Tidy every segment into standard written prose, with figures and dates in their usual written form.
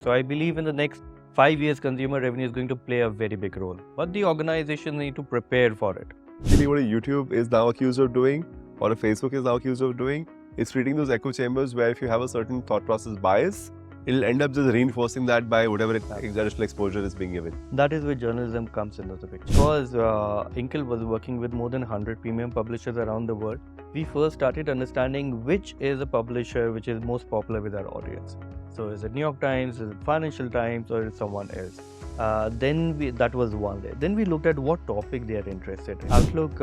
So I believe in the next 5 years, consumer revenue is going to play a very big role. But the organization need to prepare for it. Really, what a YouTube is now accused of doing, or a Facebook is now accused of doing, is creating those echo chambers where if you have a certain thought process bias, it'll end up just reinforcing that by whatever additional exposure is being given. That is where journalism comes into the picture. Because Inkl was working with more than 100 premium publishers around the world, we first started understanding which is a publisher which is most popular with our audience. So is it New York Times, is it Financial Times, or is it someone else? That was one day. Then we looked at what topic they are interested in. Outlook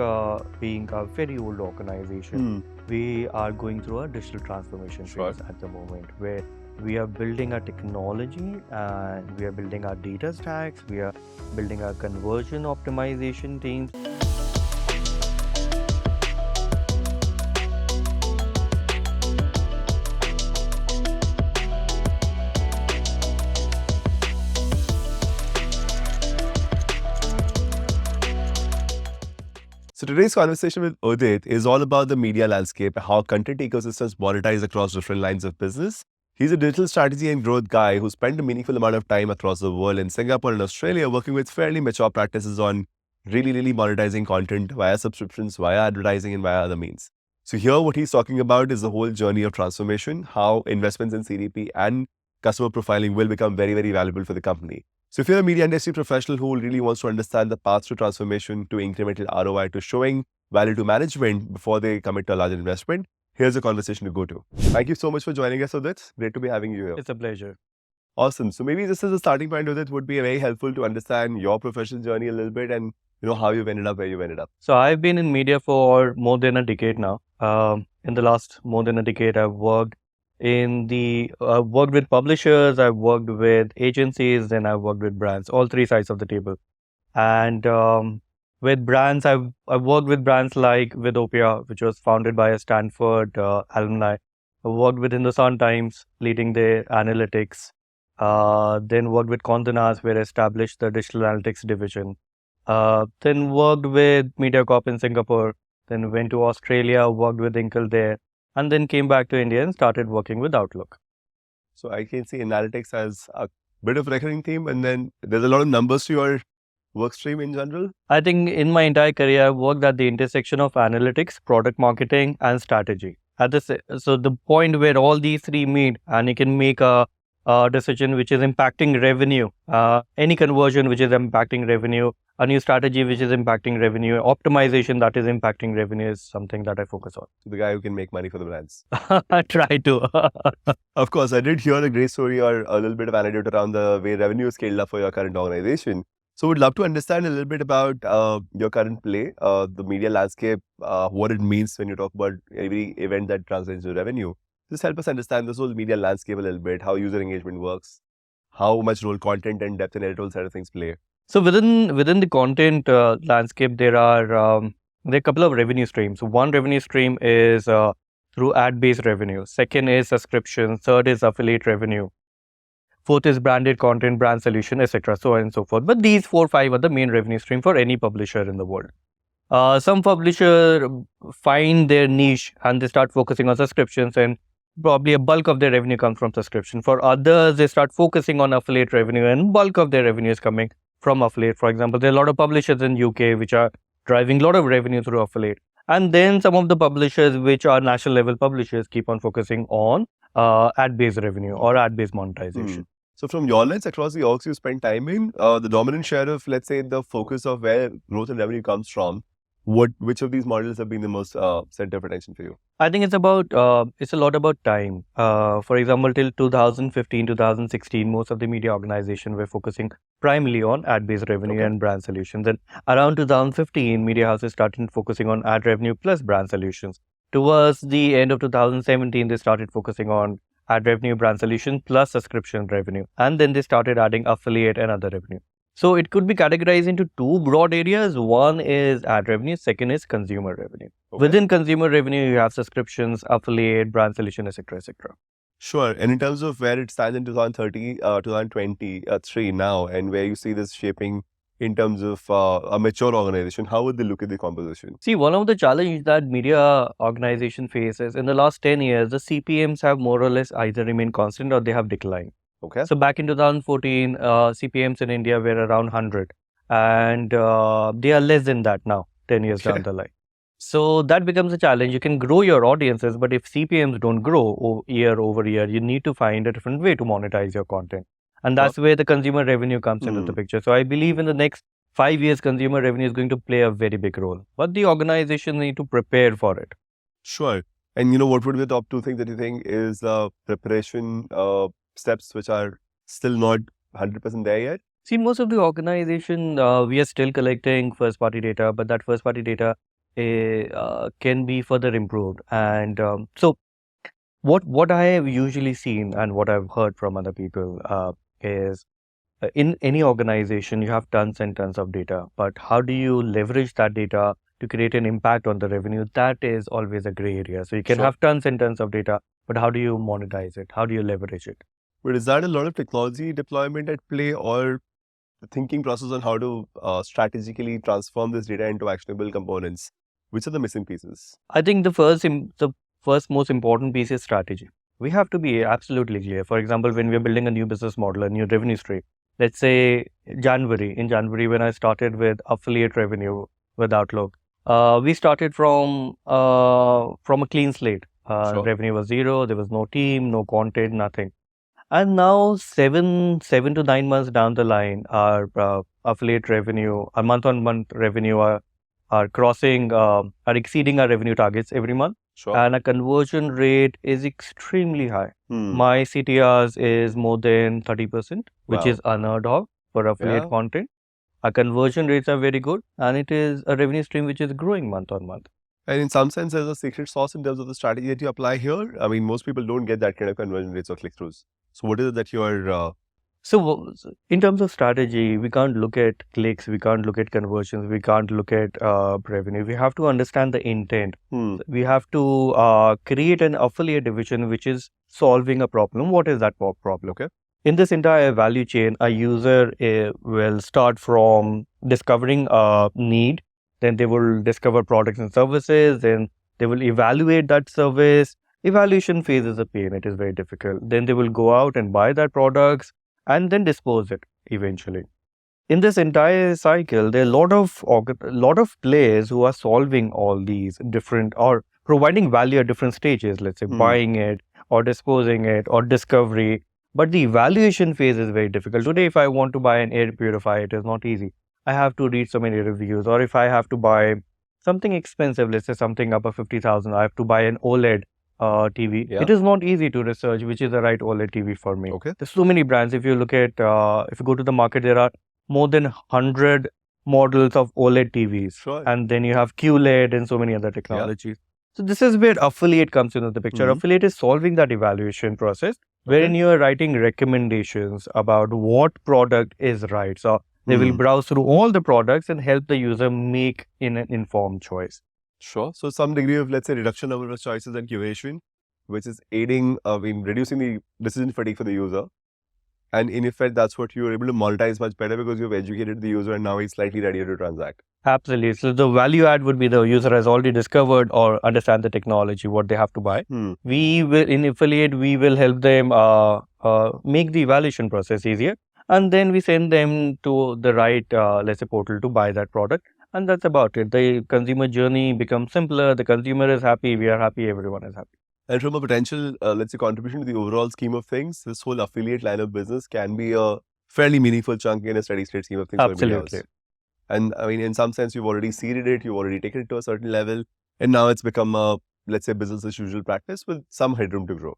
being a very old organization, we are going through a digital transformation phase at the moment where we are building our technology and we are building our data stacks, we are building our conversion optimization teams. So today's conversation with Udit is all about the media landscape and how content ecosystems monetize across different lines of business. He's a digital strategy and growth guy who spent a meaningful amount of time across the world in Singapore and Australia working with fairly mature practices on really monetizing content via subscriptions, via advertising, and via other means. So here what he's talking about is the whole journey of transformation, how investments in CDP and customer profiling will become very valuable for the company. So if you're a media industry professional who really wants to understand the path to transformation, to incremental ROI, to showing value to management before they commit to a larger investment, here's a conversation to go to. Thank you so much for joining us, Udit. Great to be having you here. It's a pleasure. Awesome. So maybe just as a starting point, Udit, would be very helpful to understand your professional journey a little bit and how you've ended up where you've ended up. So I've been in media for more than a decade now. In the last more than a decade, I've worked with publishers, I've worked with agencies, then I've worked with brands, all three sides of the table. And with brands, I've worked with brands like Vidopia, which was founded by a Stanford alumni. I worked with Hindustan Times, leading their analytics. Then worked with Condé Nast, where I established the digital analytics division. Then worked with MediaCorp in Singapore. Then went to Australia, worked with Inkl there. And then came back to India and started working with Outlook. So I can see analytics as a bit of a recurring theme, and then there's a lot of numbers to your work stream in general. I think in my entire career, I've worked at the intersection of analytics, product marketing, and strategy. So the point where all these three meet, and you can make a decision which is impacting revenue, any conversion which is impacting revenue, a new strategy which is impacting revenue, optimization that is impacting revenue is something that I focus on. So the guy who can make money for the brands. I try to. Of course, I did hear a great story or a little bit of anecdote around the way revenue is scaled up for your current organization. So we'd love to understand a little bit about your current play, the media landscape, what it means when you talk about every event that translates to revenue. Just help us understand this whole media landscape a little bit, how user engagement works, how much role content and depth and editorial side of things play. So within the content landscape, there are a couple of revenue streams. One revenue stream is through ad-based revenue. Second is subscription. Third is affiliate revenue. Fourth is branded content, brand solution, etc. So on and so forth. But these 4-5 are the main revenue stream for any publisher in the world. Some publisher find their niche and they start focusing on subscriptions, and probably a bulk of their revenue comes from subscription. For others, they start focusing on affiliate revenue, and bulk of their revenue is coming from affiliate. For example, there are a lot of publishers in UK which are driving a lot of revenue through affiliate. And then some of the publishers which are national level publishers keep on focusing on ad-based revenue or ad-based monetization. So from your lens across the orgs you spend time in, the dominant share of, let's say, the focus of where growth and revenue comes from, which of these models have been the most center of attention for you? I think it's a lot about time. For example, till 2015, 2016, most of the media organizations were focusing primarily on ad-based revenue and brand solutions. And around 2015, media houses started focusing on ad revenue plus brand solutions. Towards the end of 2017, they started focusing on ad revenue, brand solution plus subscription revenue. And then they started adding affiliate and other revenue. So it could be categorized into two broad areas. One is ad revenue, second is consumer revenue. Within consumer revenue, you have subscriptions, affiliate, brand solution, etc., etc. Sure. And in terms of where it stands in 2023 now, and where you see this shaping in terms of a mature organization, how would they look at the composition? See, one of the challenges that media organization faces in the last 10 years, the CPMs have more or less either remained constant or they have declined. Okay. So back in 2014, CPMs in India were around 100, and they are less than that now, 10 years down the line. So that becomes a challenge. You can grow your audiences, but if CPMs don't grow year over year, you need to find a different way to monetize your content. And that's where the consumer revenue comes into the picture. So I believe in the next 5 years, consumer revenue is going to play a very big role. But the organization need to prepare for it. Sure. And what would be the top two things that you think is preparation steps which are still not 100% there yet? See, most of the organization, we are still collecting first-party data, but that first-party data can be further improved. And so what I have usually seen and what I've heard from other people is in any organization, you have tons and tons of data, but how do you leverage that data to create an impact on the revenue? That is always a gray area. So you can have tons and tons of data, but how do you monetize it? How do you leverage it? But is that a lot of technology deployment at play, or the thinking process on how to strategically transform this data into actionable components? Which are the missing pieces? I think the first most important piece is strategy. We have to be absolutely clear. For example, when we're building a new business model, a new revenue stream, let's say in January when I started with affiliate revenue with Outlook, we started from a clean slate. Revenue was zero. There was no team, no content, nothing. And now 7 to 9 months down the line, our affiliate revenue, our month-on-month revenue are crossing, are exceeding our revenue targets every month. And our conversion rate is extremely high. My CTRs is more than 30%, which is unheard of for affiliate content. Our conversion rates are very good, and it is a revenue stream which is growing month on month. And in some sense, there's a secret sauce in terms of the strategy that you apply here. I mean, most people don't get that kind of conversion rates or click-throughs. So what is it that you're... So in terms of strategy, we can't look at clicks, we can't look at conversions, we can't look at revenue. We have to understand the intent. We have to create an affiliate division which is solving a problem. What is that problem? Okay. In this entire value chain, a user will start from discovering a need, then they will discover products and services, then they will evaluate that service. Evaluation phase is a pain, it is very difficult. Then they will go out and buy that products and then dispose it eventually. In this entire cycle, there are a lot of players who are solving all these different or providing value at different stages, let's say buying it or disposing it or discovery. But the evaluation phase is very difficult. Today, if I want to buy an air purifier, it is not easy. I have to read so many reviews, or if I have to buy something expensive, let's say something above 50,000, I have to buy an OLED TV. It is not easy to research which is the right OLED TV for me. There's so many brands. If you look at, if you go to the market, there are more than 100 models of OLED TVs. And then you have QLED and so many other technologies. So this is where affiliate comes into the picture. Affiliate is solving that evaluation process, wherein you are writing recommendations about what product is right. So they will browse through all the products and help the user make an informed choice. Sure. So some degree of, let's say, reduction number of choices and curation, which is aiding in reducing the decision fatigue for the user. And in effect, that's what you're able to monetize much better because you've educated the user and now he's slightly ready to transact. Absolutely. So the value add would be the user has already discovered or understand the technology, what they have to buy. We will, in affiliate, we will help them make the evaluation process easier. And then we send them to the right, let's say, portal to buy that product. And that's about it. The consumer journey becomes simpler. The consumer is happy. We are happy. Everyone is happy. And from a potential, let's say, contribution to the overall scheme of things, this whole affiliate line of business can be a fairly meaningful chunk in a steady state scheme of things. Absolutely. And I mean, in some sense, you've already seeded it. You've already taken it to a certain level. And now it's become a, let's say, business as usual practice with some headroom to grow.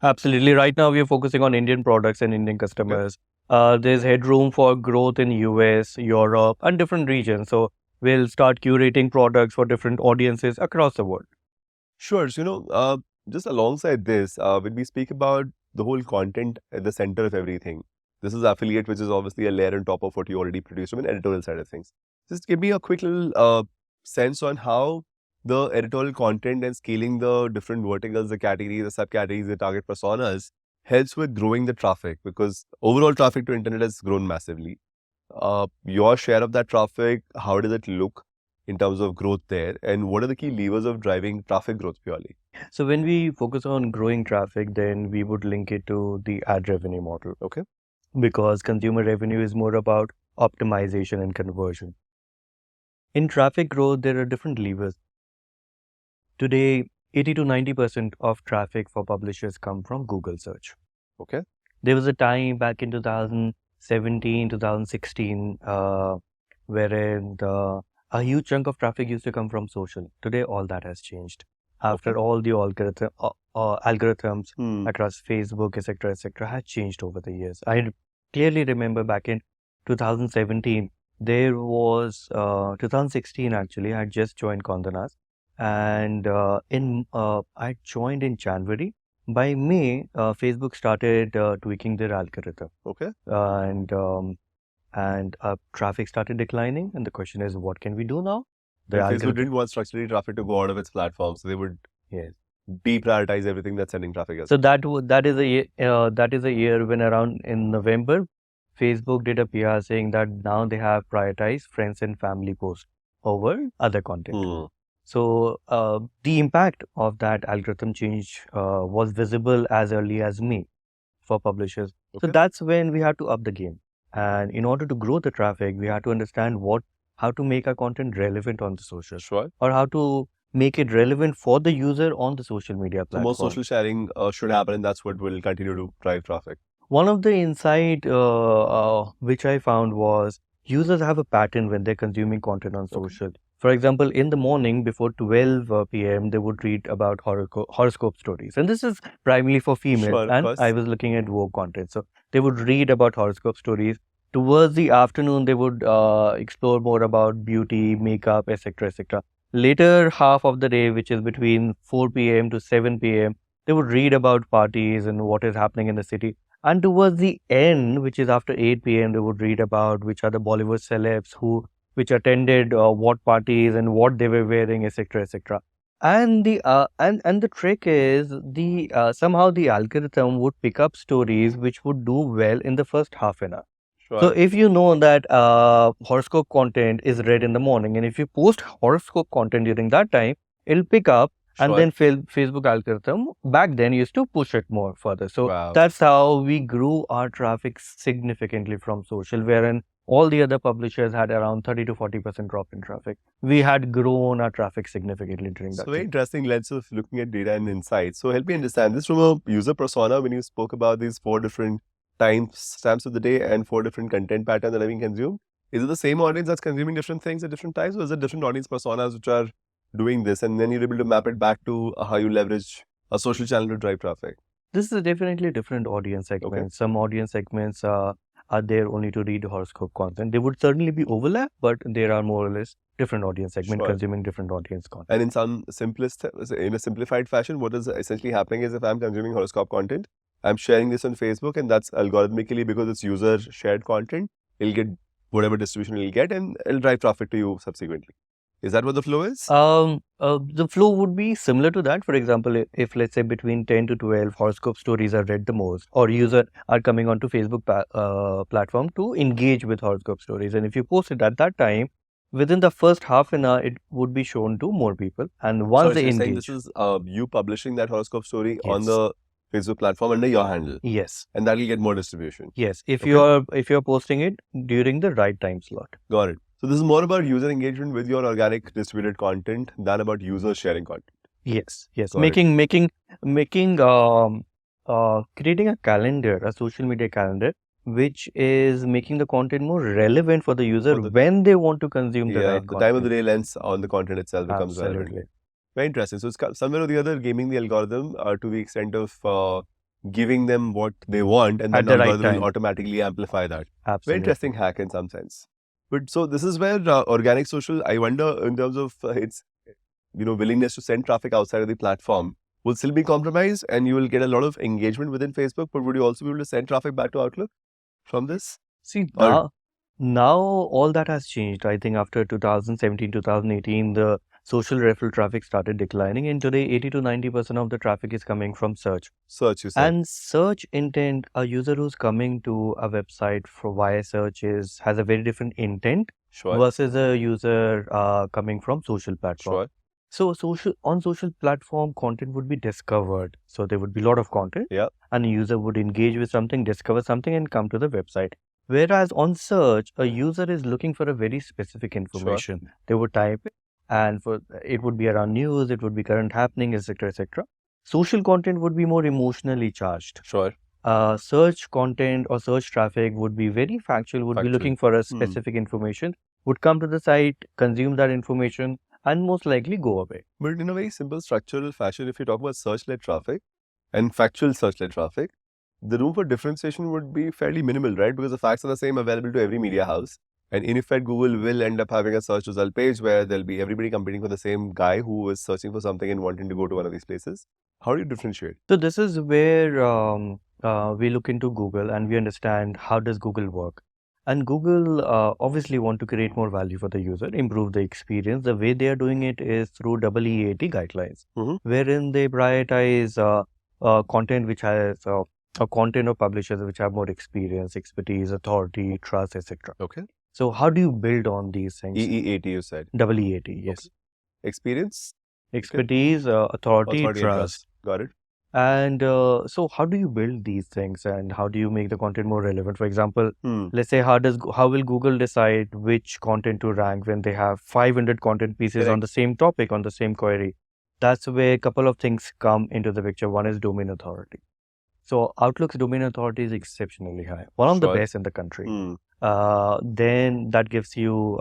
Absolutely. Right now, we are focusing on Indian products and Indian customers. There's headroom for growth in US, Europe, and different regions. So we'll start curating products for different audiences across the world. Sure. So, just alongside this, when we speak about the whole content at the center of everything, this is affiliate, which is obviously a layer on top of what you already produced from an editorial side of things. Just give me a quick little sense on how the editorial content and scaling the different verticals, the categories, the subcategories, the target personas helps with growing the traffic, because overall traffic to internet has grown massively. Your share of that traffic, how does it look? in terms of growth there? And what are the key levers of driving traffic growth purely? So when we focus on growing traffic, then we would link it to the ad revenue model. Okay. Because consumer revenue is more about optimization and conversion. In traffic growth, there are different levers. Today, 80 to 90% of traffic for publishers come from Google search. Okay. There was a time back in 2017, 2016, wherein a huge chunk of traffic used to come from social. Today, all that has changed. After all the algorithms across Facebook, etc., had changed over the years. I clearly remember back in 2017, there was 2016 actually. I had just joined Condé Nast, and I joined in January. By May, Facebook started tweaking their algorithm. Okay. And traffic started declining. And the question is, what can we do now? Facebook didn't want structurally traffic to go out of its platform, so they would deprioritize everything that's sending traffic. So that is a year when around in November, Facebook did a PR saying that now they have prioritized friends and family posts over other content. So the impact of that algorithm change was visible as early as May for publishers. Okay. So that's when we had to up the game. And in order to grow the traffic, we had to understand how to make our content relevant on the social. Sure. Or how to make it relevant for the user on the social media platform. So more social sharing should happen, and that's what will continue to drive traffic. One of the insight which I found was users have a pattern when they're consuming content on social. For example, in the morning before 12 p.m., they would read about horoscope stories. And this is primarily for females. Sure, and I was looking at Vogue content. So they would read about horoscope stories. Towards the afternoon, they would explore more about beauty, makeup, etc., etc. Later half of the day, which is between 4 p.m. to 7 p.m., they would read about parties and what is happening in the city. And towards the end, which is after 8 p.m., they would read about which are the Bollywood celebs which attended what parties and what they were wearing, etc., etc. And the trick is somehow the algorithm would pick up stories which would do well in the first half an hour. Sure. So if you know that horoscope content is read in the morning, and if you post horoscope content during that time, it'll pick up. And then Facebook algorithm back then used to push it more further. So that's how we grew our traffic significantly from social, wherein all the other publishers had around 30 to 40% drop in traffic. We had grown our traffic significantly during that. So very interesting lens of looking at data and insights. So help me understand this from a user persona when you spoke about these 4 different time stamps of the day and 4 different content patterns that are being consumed. Is it the same audience that's consuming different things at different times, or is it different audience personas which are doing this, and then you're able to map it back to how you leverage a social channel to drive traffic? This is definitely different audience segments. Okay. Some audience segments are there only to read horoscope content. There would certainly be overlap, but there are more or less different audience segment consuming different audience content. And in a simplified fashion, what is essentially happening is if I'm consuming horoscope content, I'm sharing this on Facebook, and that's algorithmically because it's user shared content. It'll get whatever distribution it'll get, and it'll drive traffic to you subsequently. Is that what the flow is? The flow would be similar to that. For example, if let's say between 10 to 12 horoscope stories are read the most, or users are coming onto Facebook platform to engage with horoscope stories, and if you post it at that time, within the first half an hour, it would be shown to more people. And once they engage, this is you publishing that horoscope story on the Facebook platform under your handle. Yes. And that will get more distribution. Yes. If you're posting it during the right time slot. Got it. So this is more about user engagement with your organic distributed content than about users sharing content. Yes. Yes. Creating a calendar, a social media calendar, which is making the content more relevant for the user when they want to consume the right content. The time of the day lens on the content itself becomes relevant. Very interesting. So it's somewhere or the other gaming the algorithm to the extent of giving them what they want, and then the algorithm will automatically amplify that. Absolutely. Very interesting hack in some sense. But so this is where organic social, I wonder in terms of its willingness to send traffic outside of the platform will still be compromised, and you will get a lot of engagement within Facebook, but would you also be able to send traffic back to Outlook from this? See, now all that has changed. I think after 2017, 2018, the social referral traffic started declining, and today 80 to 90% of the traffic is coming from search. Search, you said. And search intent, a user who's coming to a website for via search has a very different intent Sure. versus a user coming from social platform. Sure. So social platform content would be discovered. So there would be a lot of content. Yeah. And a user would engage with something, discover something, and come to the website. Whereas on search, a user is looking for a very specific information. They would type it, and for it would be around news, it would be current happening, etc., etc. Social content would be more emotionally charged. Sure. Search content or search traffic would be very factual, would be Factual. looking for a specific information, would come to the site, consume that information, and most likely go away. But in a very simple structural fashion, if you talk about search-led traffic and factual search-led traffic, the room for differentiation would be fairly minimal, right? Because the facts are the same, available to every media house. And in effect, Google will end up having a search result page where there'll be everybody competing for the same guy who is searching for something and wanting to go to one of these places. How do you differentiate? So this is where we look into Google and we understand how does Google work. And Google obviously want to create more value for the user, improve the experience. The way they are doing it is through EEAT guidelines, wherein they prioritize content which has a content of publishers which have more experience, expertise, authority, trust, etc. Okay. So how do you build on these things? EEAT, you said. EEAT, yes. Okay. Experience? Expertise, authority, and trust. Got it. And so how do you build these things and how do you make the content more relevant? For example, let's say how will Google decide which content to rank when they have 500 content pieces on the same topic, on the same query? That's where a couple of things come into the picture. One is domain authority. So Outlook's domain authority is exceptionally high, one of the best in the country. Then that gives you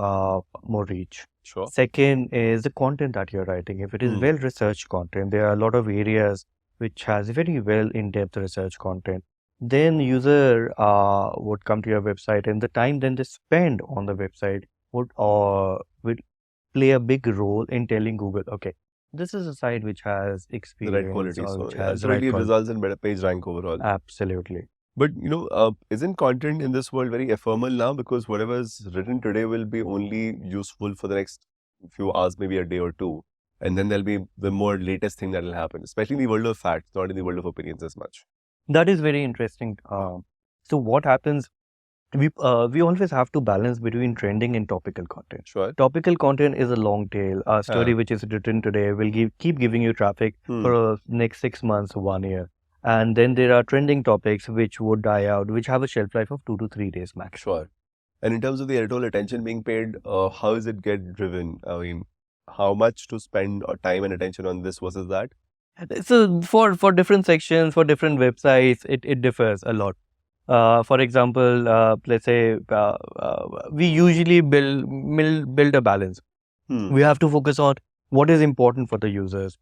more reach. Sure. Second is the content that you're writing. If it is well-researched content, there are a lot of areas which has very well in-depth research content. Then user would come to your website, and the time then they spend on the website would play a big role in telling Google, okay, this is a site which has experience, the right quality, or which so has the right ultimately quality. results in better page rank overall. Absolutely. But isn't content in this world very ephemeral now? Because whatever is written today will be only useful for the next few hours, maybe a day or two. And then there'll be the more latest thing that will happen, especially in the world of facts, not in the world of opinions as much. That is very interesting. So what happens, we always have to balance between trending and topical content. Sure. Topical content is a long tail. A story which is written today will keep giving you traffic for next 6 months, 1 year. And then there are trending topics which would die out, which have a shelf life of 2 to 3 days max. Sure. And in terms of the editorial attention being paid, how is it get driven? I mean, how much to spend time and attention on this versus that? So for different sections, for different websites, it differs a lot. For example, let's say we usually build a balance. We have to focus on what is important for the users.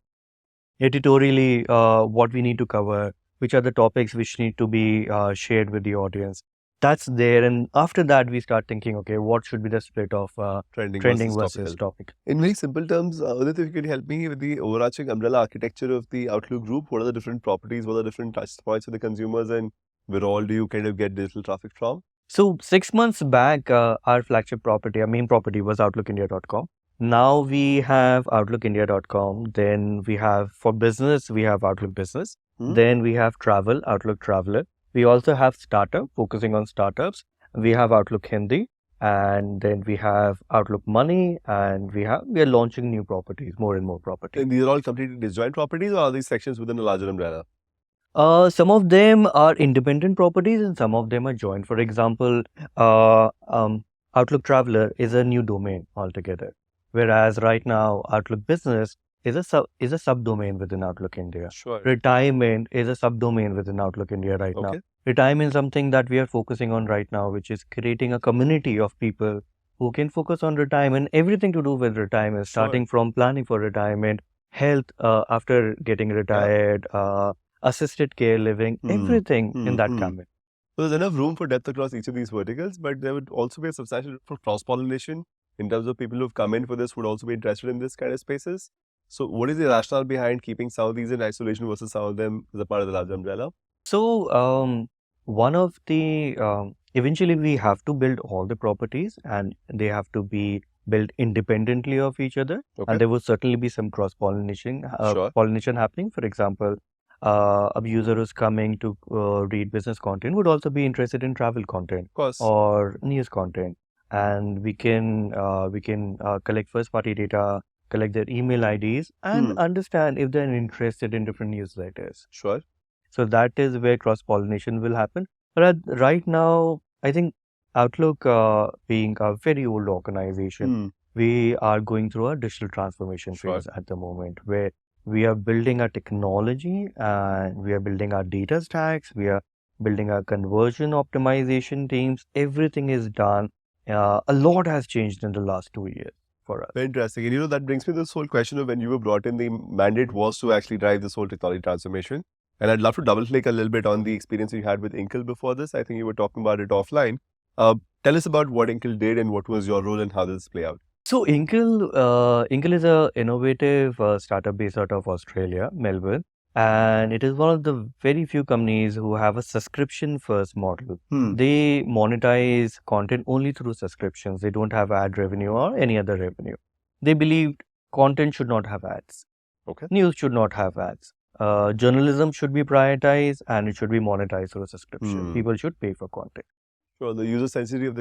Editorially, what we need to cover, which are the topics which need to be shared with the audience. That's there, and after that we start thinking, okay, what should be the split of trending versus topic. In very simple terms, Udit, if you could help me with the overarching umbrella architecture of the Outlook group, what are the different properties, what are the different touch points for the consumers, and where all do you kind of get digital traffic from? So 6 months back, our flagship property, our main property was outlookindia.com. Now we have outlookindia.com. Then we have, for business, we have Outlook Business. Then we have travel, Outlook Traveler. We also have startup, focusing on startups. We have Outlook Hindi, and then we have Outlook Money, and we are launching new properties, more and more properties. And these are all completely disjoint properties, or are these sections within a larger umbrella? Some of them are independent properties and some of them are joint. For example, Outlook Traveler is a new domain altogether, whereas right now Outlook Business is a subdomain within Outlook India. Sure. Retirement is a subdomain within Outlook India right now. Retirement is something that we are focusing on right now, which is creating a community of people who can focus on retirement, everything to do with retirement, starting from planning for retirement, health after getting retired, assisted care living, everything in that gamut. So there's enough room for depth across each of these verticals, but there would also be a substantial room for cross-pollination in terms of people who've come in for this would also be interested in this kind of spaces. So what is the rationale behind keeping some of these in isolation versus some of them as a part of the larger umbrella? So one of the, eventually we have to build all the properties and they have to be built independently of each other. And there will certainly be some cross-pollination pollination happening. For example, a user who's coming to read business content would also be interested in travel content or news content. and we can collect first-party data, collect their email IDs, and understand if they're interested in different newsletters. Sure. So that is where cross-pollination will happen. But right now, I think Outlook, being a very old organization, we are going through a digital transformation phase at the moment, where we are building our technology and we are building our data stacks, we are building our conversion optimization teams. Everything is done. A lot has changed in the last 2 years for us. Very interesting. And that brings me to this whole question of when you were brought in, the mandate was to actually drive this whole technology transformation. And I'd love to double click a little bit on the experience you had with Inkl before this. I think you were talking about it offline. Tell us about what Inkl did and what was your role and how does this play out? So Inkl is a innovative startup based out of Australia, Melbourne, and it is one of the very few companies who have a subscription first model. They monetize content only through subscriptions. They don't have ad revenue or any other revenue. They believe content should not have ads. Okay. News should not have ads. Journalism should be prioritized and it should be monetized through a subscription. People should pay for content. Sure, the user centricity of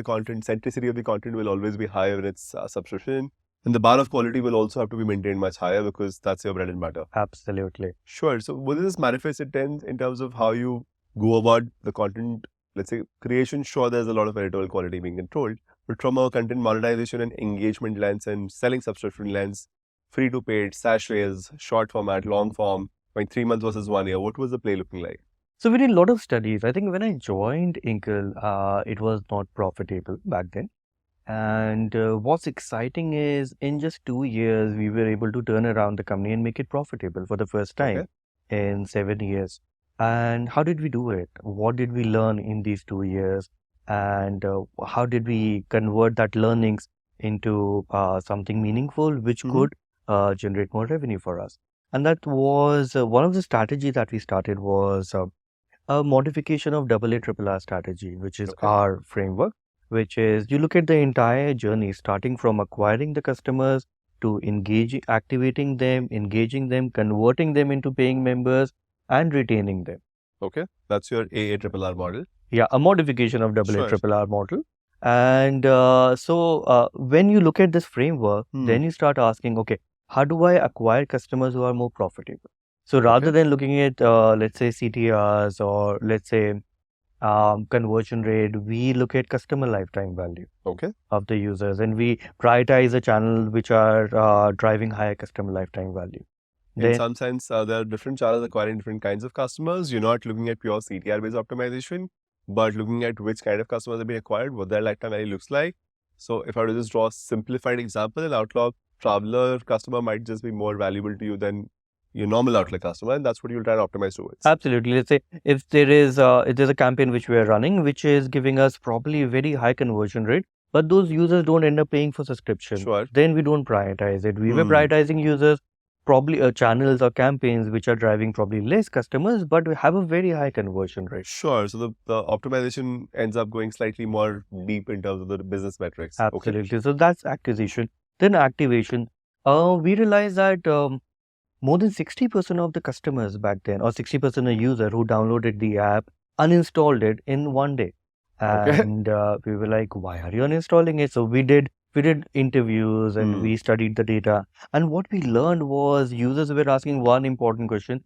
the content will always be higher when it's subscription. And the bar of quality will also have to be maintained much higher because that's your bread and butter. Absolutely. Sure. So will this manifest in terms of how you go about the content, let's say, creation? Sure, there's a lot of editorial quality being controlled. But from a content monetization and engagement lens and selling subscription lens, free to paid, sachets, short format, long form, like 3 months versus 1 year, what was the play looking like? So we did a lot of studies. I think when I joined Inkl, it was not profitable back then. And what's exciting is in just 2 years, we were able to turn around the company and make it profitable for the first time in 7 years. And how did we do it? What did we learn in these 2 years? And how did we convert that learnings into something meaningful, which could generate more revenue for us? And that was one of the strategies that we started was a modification of AA strategy, which is our framework, which is you look at the entire journey starting from acquiring the customers to engaging, activating them, engaging them, converting them into paying members and retaining them. Okay, that's your AARR model. Yeah, a modification of AARR model. And so when you look at this framework, then you start asking, okay, how do I acquire customers who are more profitable? So rather than looking at, let's say, CTRs or let's say conversion rate, we look at customer lifetime value of the users, and we prioritize the channels which are driving higher customer lifetime value. In some sense, there are different channels acquiring different kinds of customers. You're not looking at pure CTR-based optimization, but looking at which kind of customers are being acquired, what their lifetime value looks like. So if I were to just draw a simplified example, an Outlook traveler customer might just be more valuable to you than your normal Outlook customer, and that's what you'll try to optimize towards. Absolutely. Let's say if there's a campaign which we are running, which is giving us probably a very high conversion rate, but those users don't end up paying for subscription. Then we don't prioritize it. We were prioritizing users, probably channels or campaigns which are driving probably less customers, but we have a very high conversion rate. Sure. So the optimization ends up going slightly more deep in terms of the business metrics. Absolutely. So that's acquisition. Then activation. We realized that more than 60% of the customers back then, or 60% of user who downloaded the app, uninstalled it in one day. And we were like, why are you uninstalling it? So we did interviews and we studied the data. And what we learned was users were asking one important question.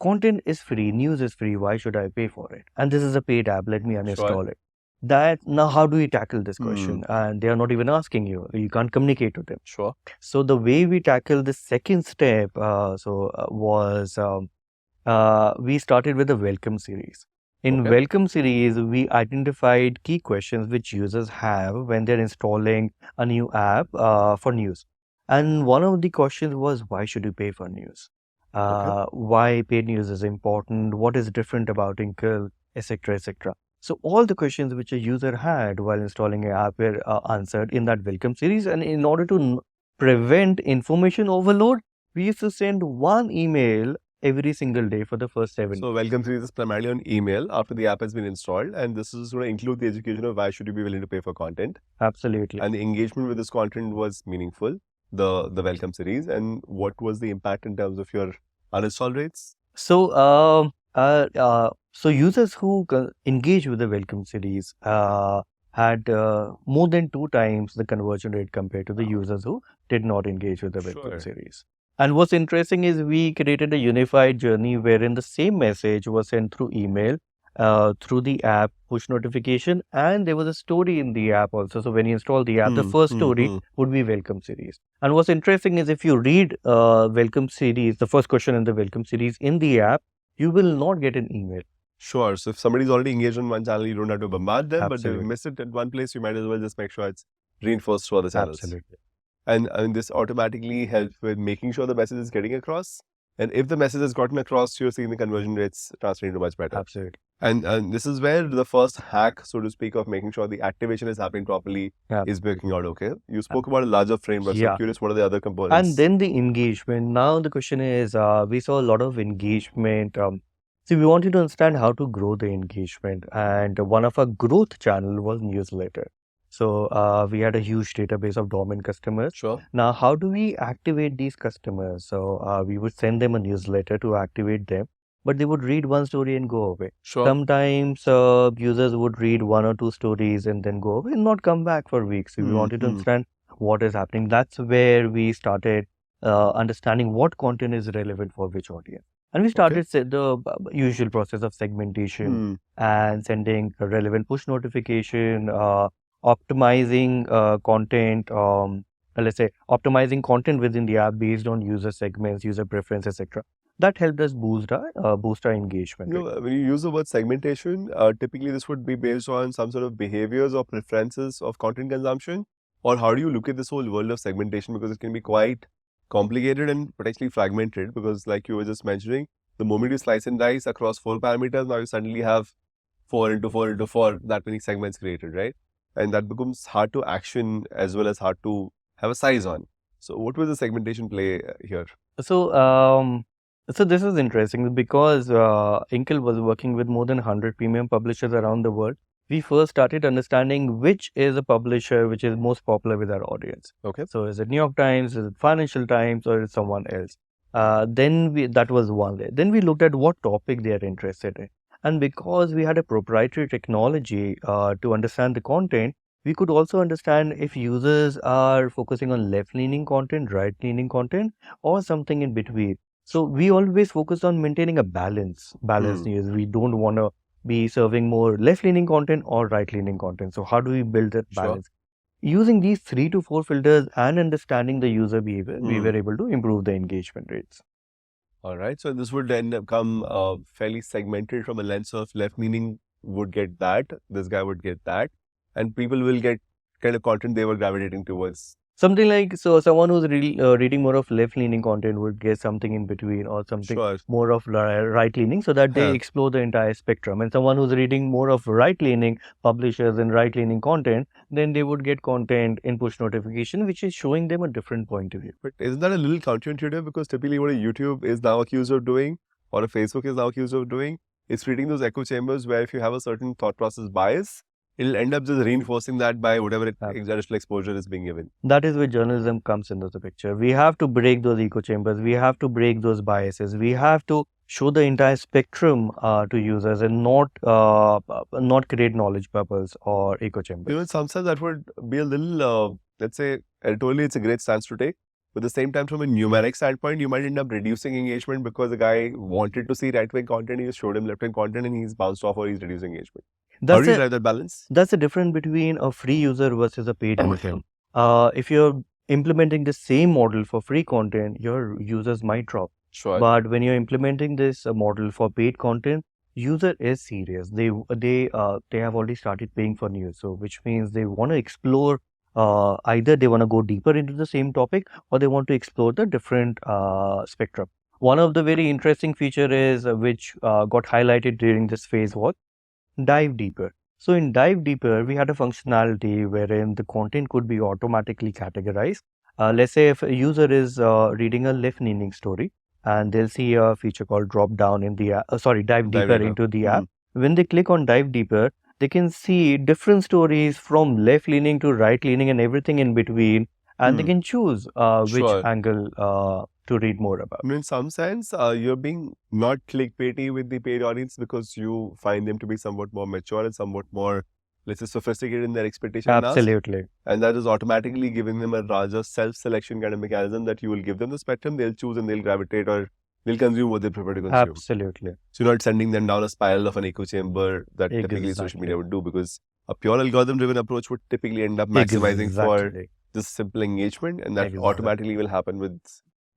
Content is free, news is free, why should I pay for it? And this is a paid app, let me uninstall it. Now how do we tackle this question? And they are not even asking you. You can't communicate to them. So the way we tackle the second step was we started with the welcome series. In welcome series, we identified key questions which users have when they're installing a new app for news. And one of the questions was, why should you pay for news? Why paid news is important? What is different about Inkl, etc., etc. So all the questions which a user had while installing an app were answered in that welcome series. And in order to prevent information overload, we used to send one email every single day for the first 7 days. So welcome series is primarily on email after the app has been installed, and this is going to include the education of why should you be willing to pay for content. Absolutely. And the engagement with this content was meaningful, the welcome series. And what was the impact in terms of your uninstall rates? So users who engage with the welcome series had more than 2 times the conversion rate compared to the users who did not engage with the welcome Sure. series. And what's interesting is we created a unified journey wherein the same message was sent through email, through the app, push notification, and there was a story in the app also. So when you install the app, the first story would be welcome series. And what's interesting is if you read welcome series, the first question in the welcome series in the app, you will not get an email. Sure. So if somebody's already engaged on one channel, you don't have to bombard them, but Absolutely. they've missed it at one place, you might as well just make sure it's reinforced to other channels. Absolutely. And this automatically helps with making sure the message is getting across. And if the message has gotten across, you're seeing the conversion rates translate into much better. Absolutely. And this is where the first hack, so to speak, of making sure the activation is happening properly Yeah. is working out okay. You spoke about a larger framework, so Yeah. I'm curious what are the other components? And then the engagement. Now the question is, we saw a lot of engagement. So we wanted to understand how to grow the engagement, and one of our growth channel was newsletter. So we had a huge database of dormant customers. Sure. Now, how do we activate these customers? So we would send them a newsletter to activate them, but they would read one story and go away. Sure. Sometimes users would read 1 or 2 stories and then go away and not come back for weeks. So we wanted to understand what is happening. That's where we started understanding what content is relevant for which audience. And we started the usual process of segmentation and sending a relevant push notification, optimizing content, let's say optimizing content within the app based on user segments, user preference, etc. That helped us boost our engagement. You know, when you use the word segmentation, typically this would be based on some sort of behaviors or preferences of content consumption. Or how do you look at this whole world of segmentation? Because it can be quite complicated and potentially fragmented. Because like you were just mentioning, the moment you slice and dice across 4 parameters, now you suddenly have 4 into 4 into 4, that many segments created, right? And that becomes hard to action as well as hard to have a size on. So what was the segmentation play here? So this is interesting because Inkl was working with more than 100 premium publishers around the world. We first started understanding which is a publisher which is most popular with our audience. Okay. So is it New York Times, is it Financial Times, or is it someone else? That was one way. Then we looked at what topic they are interested in. And because we had a proprietary technology to understand the content, we could also understand if users are focusing on left-leaning content, right-leaning content, or something in between. So we always focus on maintaining a balanced news. We don't want to be serving more left-leaning content or right-leaning content. So how do we build that balance? Using these 3 to 4 filters and understanding the user behavior, we were able to improve the engagement rates. All right. So this would then come fairly segmented from a lens of left-leaning would get that, this guy would get that, and people will get kind of content they were gravitating towards. Something like, so someone who's reading more of left-leaning content would get something in between or something more of right-leaning so that they explore the entire spectrum. And someone who's reading more of right-leaning publishers and right-leaning content, then they would get content in push notification, which is showing them a different point of view. But isn't that a little counterintuitive? Because typically what a YouTube is now accused of doing or a Facebook is now accused of doing is creating those echo chambers where if you have a certain thought process bias, it'll end up just reinforcing that by whatever additional exposure is being given. That is where journalism comes into the picture. We have to break those echo chambers. We have to break those biases. We have to show the entire spectrum to users and not create knowledge bubbles or echo chambers. You know, in some sense that would be a little, let's say, editorially it's a great stance to take. But at the same time, from a numeric standpoint, you might end up reducing engagement because the guy wanted to see right-wing content, you showed him left-wing content and he's bounced off or he's reducing engagement. How do you drive that balance? That's the difference between a free user versus a paid user. If you're implementing the same model for free content, your users might drop. Sure. But when you're implementing this model for paid content, user is serious. They have already started paying for news, so which means they want to explore. Either they want to go deeper into the same topic or they want to explore the different spectrum. One of the very interesting feature is which got highlighted during this phase was dive deeper. So in dive deeper, we had a functionality wherein the content could be automatically categorized. Let's say if a user is reading a left-leaning story and they'll see a feature called drop down in the dive deeper into the app. When they click on dive deeper, they can see different stories from left-leaning to right-leaning and everything in between, and they can choose which angle to read more about. I mean, in some sense, you're being not clickbaity with the paid audience because you find them to be somewhat more mature and somewhat more let's say, sophisticated in their expectation and ask. Absolutely. And that is automatically giving them a larger self-selection kind of mechanism that you will give them the spectrum, they'll choose and they'll gravitate or they'll consume what they prefer to consume. Absolutely. So you're not sending them down a spiral of an echo chamber that typically social media would do, because a pure algorithm-driven approach would typically end up maximizing for this simple engagement, and that automatically will happen with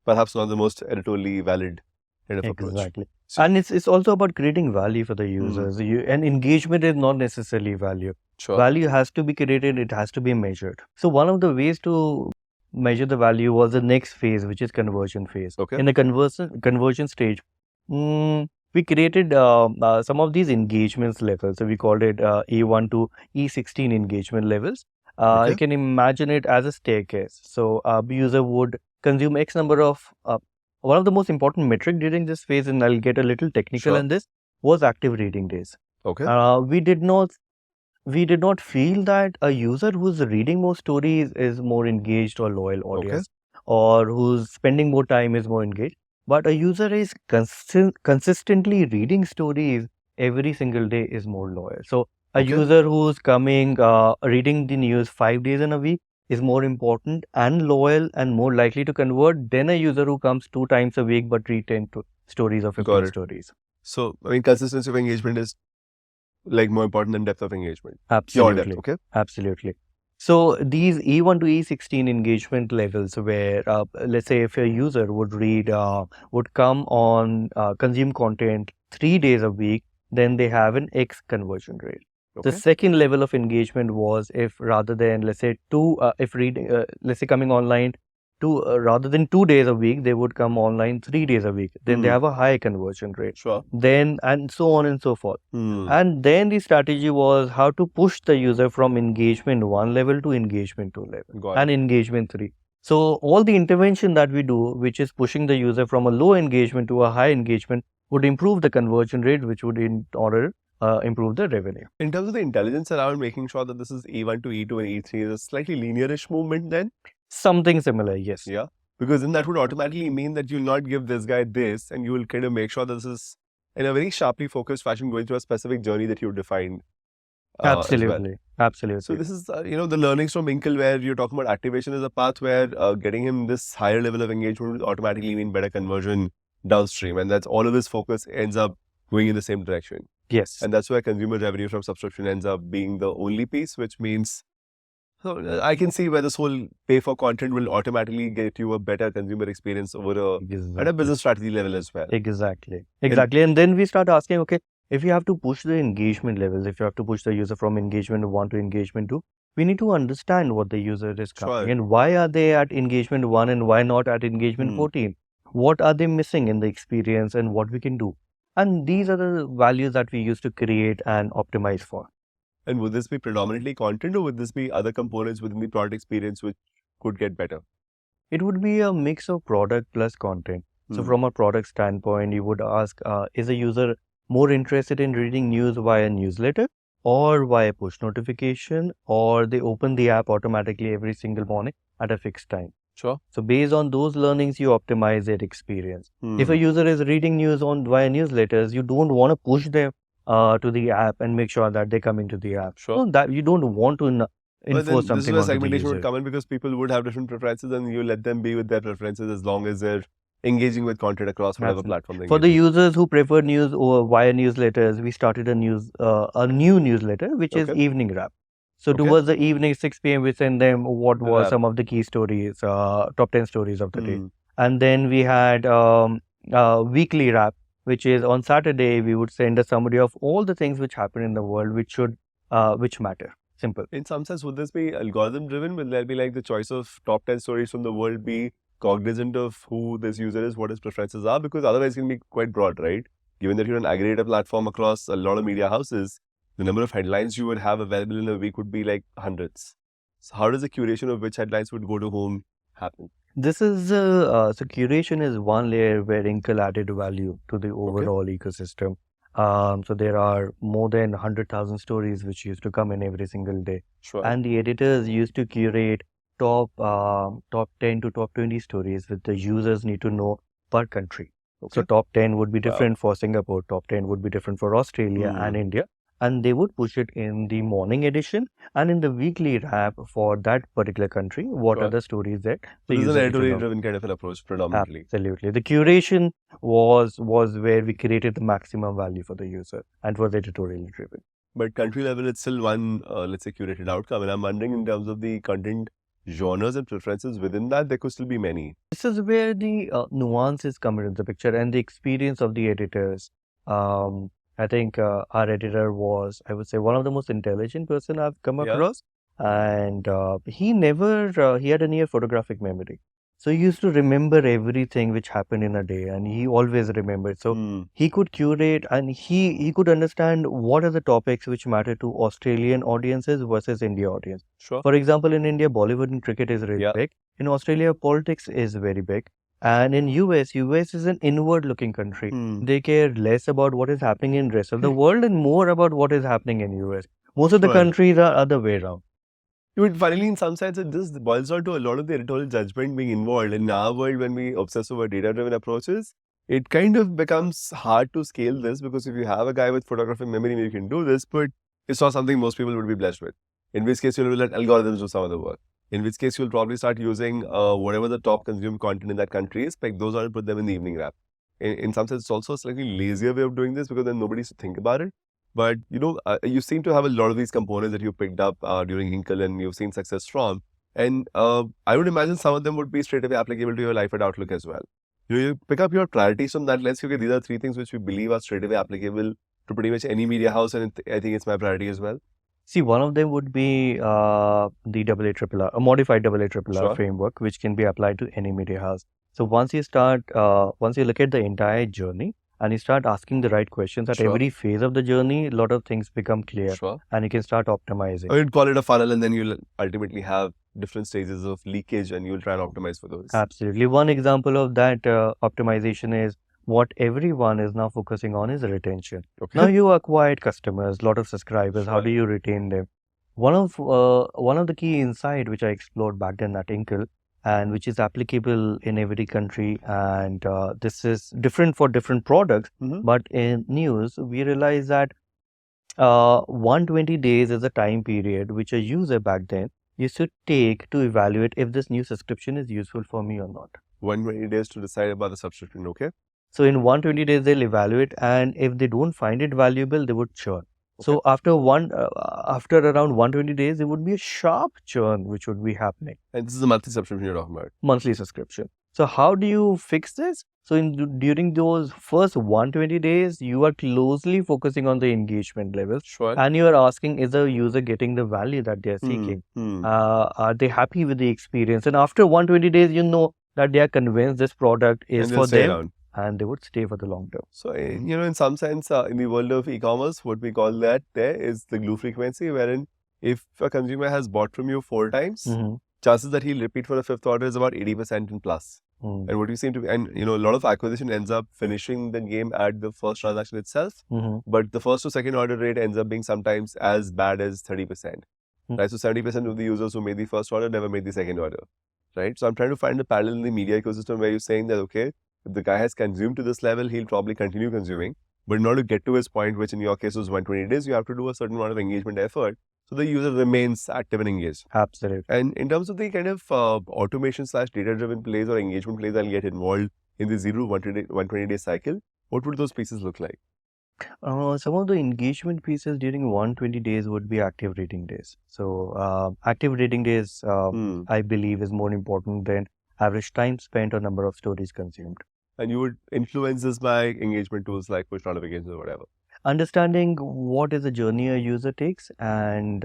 perhaps not the most editorially valid kind of approach. Exactly. So, and it's also about creating value for the users. And engagement is not necessarily value. Sure. Value has to be created, it has to be measured. So one of the ways to measure the value was the next phase, which is conversion phase. Okay. In the conversion stage, we created some of these engagements levels. So we called it E1 to E16 engagement levels. You can imagine it as a staircase. So a user would consume X number of one of the most important metric during this phase, and I'll get a little technical in this, was active reading days. Okay. We did not feel that a user who's reading more stories is more engaged or loyal audience, or who's spending more time is more engaged. But a user is consistently reading stories every single day is more loyal. So a user who's coming, reading the news 5 days in a week is more important and loyal and more likely to convert than a user who comes 2 times a week but read 10 stories or 15 stories. So, I mean, consistency of engagement is like more important than depth of engagement. Absolutely. Depth, Absolutely. So these E1 to E16 engagement levels, where let's say if a user would read, would come on, consume content 3 days a week, then they have an X conversion rate. The second level of engagement was if rather than, let's say, if reading, let's say coming online rather than 2 days a week, they would come online 3 days a week. Then they have a high conversion rate. Sure. Then, and so on and so forth. And then the strategy was how to push the user from engagement 1 level to engagement 2 level and engagement 3. So all the intervention that we do, which is pushing the user from a low engagement to a high engagement, would improve the conversion rate, which would in order improve the revenue. In terms of the intelligence around making sure that this is E1 to E2 and E3 is a slightly linearish movement then? Something similar, yes. Yeah, because then that would automatically mean that you'll not give this guy this, and you will kind of make sure that this is in a very sharply focused fashion going through a specific journey that you've defined. Absolutely. Absolutely. So this is, the learnings from Inkl, where you're talking about activation as a path where getting him this higher level of engagement will automatically mean better conversion downstream, and that's all of his focus ends up going in the same direction. Yes. And that's why consumer revenue from subscription ends up being the only piece, which means I can see where this whole pay for content will automatically get you a better consumer experience over at a business strategy level as well. Exactly. And then we start asking, okay, if you have to push the engagement levels, if you have to push the user from engagement 1 to engagement 2, we need to understand what the user is coming and why are they at engagement 1 and why not at engagement 14? What are they missing in the experience and what we can do? And these are the values that we use to create and optimize for. And would this be predominantly content, or would this be other components within the product experience which could get better? It would be a mix of product plus content. So from a product standpoint, you would ask, is a user more interested in reading news via newsletter or via push notification, or they open the app automatically every single morning at a fixed time? Sure. So based on those learnings, you optimize their experience. If a user is reading news via newsletters, you don't want to push them to the app and make sure that they come into the app. Sure. No, that you don't want to enforce something. This is where segmentation would come in, because people would have different preferences, and you let them be with their preferences as long as they're engaging with content across whatever platform they For the users who prefer news or via newsletters, we started a new newsletter, which is Evening Wrap. So towards the evening, 6 p.m., we send them what was some of the key stories, top 10 stories of the day. And then we had weekly wrap, which is on Saturday, we would send a summary of all the things which happen in the world, which matter. Simple. In some sense, would this be algorithm driven? Will there be like the choice of top 10 stories from the world be cognizant of who this user is, what his preferences are? Because otherwise it can be quite broad, right? Given that you're an aggregator platform across a lot of media houses, the number of headlines you would have available in a week would be like hundreds. So how does the curation of which headlines would go to whom happen? This is, so curation is one layer where Inkl added value to the overall ecosystem. So there are more than 100,000 stories which used to come in every single day. Sure. And the editors used to curate top 10 to top 20 stories which the users need to know per country. So top 10 would be different for Singapore, top 10 would be different for Australia and India. and they would push it in the morning edition and in the weekly wrap for that particular country. What are Sure. the stories that So the this is an user need to know? editorial-driven kind of an approach predominantly. Absolutely. The curation was where we created the maximum value for the user and was editorial driven. But country level, it's still one, let's say, curated outcome. And I'm wondering in terms of the content genres and preferences within that, there could still be many. This is where the nuances come into the picture and the experience of the editors. I think our editor was, I would say, one of the most intelligent person I've come Yeah. across, and he had a near photographic memory. So he used to remember everything which happened in a day, and he always remembered. So he could curate, and he could understand what are the topics which matter to Australian audiences versus India audience. Sure. For example, in India, Bollywood and cricket is really Yeah. big. In Australia, politics is very big. And in US is an inward looking country. They care less about what is happening in rest of the world and more about what is happening in US. Most of the Sure. countries are other way around. But finally, in some sense, it just boils down to a lot of the editorial judgment being involved. In our world, when we obsess over data-driven approaches, it kind of becomes hard to scale this because if you have a guy with photographic memory, you can do this, but it's not something most people would be blessed with. In which case, you'll let algorithms do some of the work. In which case, you'll probably start using whatever the top consumed content in that country is, pick those out and put them in the evening wrap. In some sense, it's also a slightly lazier way of doing this because then nobody used to think about it. But you seem to have a lot of these components that you picked up during Inkl and you've seen success from. And I would imagine some of them would be straight away applicable to your life at Outlook as well. You pick up your priorities from that lens. Okay, these are 3 things which we believe are straight away applicable to pretty much any media house, and I think it's my priority as well. See, one of them would be the AARR, a modified AARR Sure. framework, which can be applied to any media house. So once you look at the entire journey and you start asking the right questions at Sure. every phase of the journey, a lot of things become clear Sure. and you can start optimizing. Or you'd call it a funnel, and then you'll ultimately have different stages of leakage, and you'll try and optimize for those. Absolutely. One example of that optimization is what everyone is now focusing on is retention. Okay. Now you acquired customers, lot of subscribers. How Sure. do you retain them? One of the key insight which I explored back then at Inkl and which is applicable in every country, and this is different for different products. But in news, we realized that 120 days is a time period which a user back then used to take to evaluate if this new subscription is useful for me or not. 120 days to decide about the subscription, okay? So in 120 days, they'll evaluate, and if they don't find it valuable, they would churn. So after around 120 days, there would be a sharp churn which would be happening. And this is a monthly subscription you're talking about. Monthly subscription. So how do you fix this? So during those first 120 days, you are closely focusing on the engagement levels. Sure. And you are asking, is the user getting the value that they are seeking? Are they happy with the experience? And after 120 days, you know that they are convinced this product is for them. And they would stay for the long term. So, in some sense, in the world of e-commerce, what we call that there is the glue frequency, wherein if a consumer has bought from you 4 times, chances that he'll repeat for the 5th order is about 80% and plus. And what you seem to be, and a lot of acquisition ends up finishing the game at the first transaction itself, but the first to second order rate ends up being sometimes as bad as 30%. Right? So 70% of the users who made the first order never made the second order. Right? So I'm trying to find a parallel in the media ecosystem where you're saying that, okay, if the guy has consumed to this level, he'll probably continue consuming. But in order to get to his point, which in your case was 120 days, you have to do a certain amount of engagement effort so the user remains active and engaged. Absolutely. And in terms of the kind of automation / data-driven plays or engagement plays that'll get involved in the 0 to 120 day cycle, what would those pieces look like? Some of the engagement pieces during 120 days would be active reading days. So active reading days, I believe, is more important than average time spent or number of stories consumed. And you would influence this by engagement tools like push notifications or whatever. Understanding what is the journey a user takes and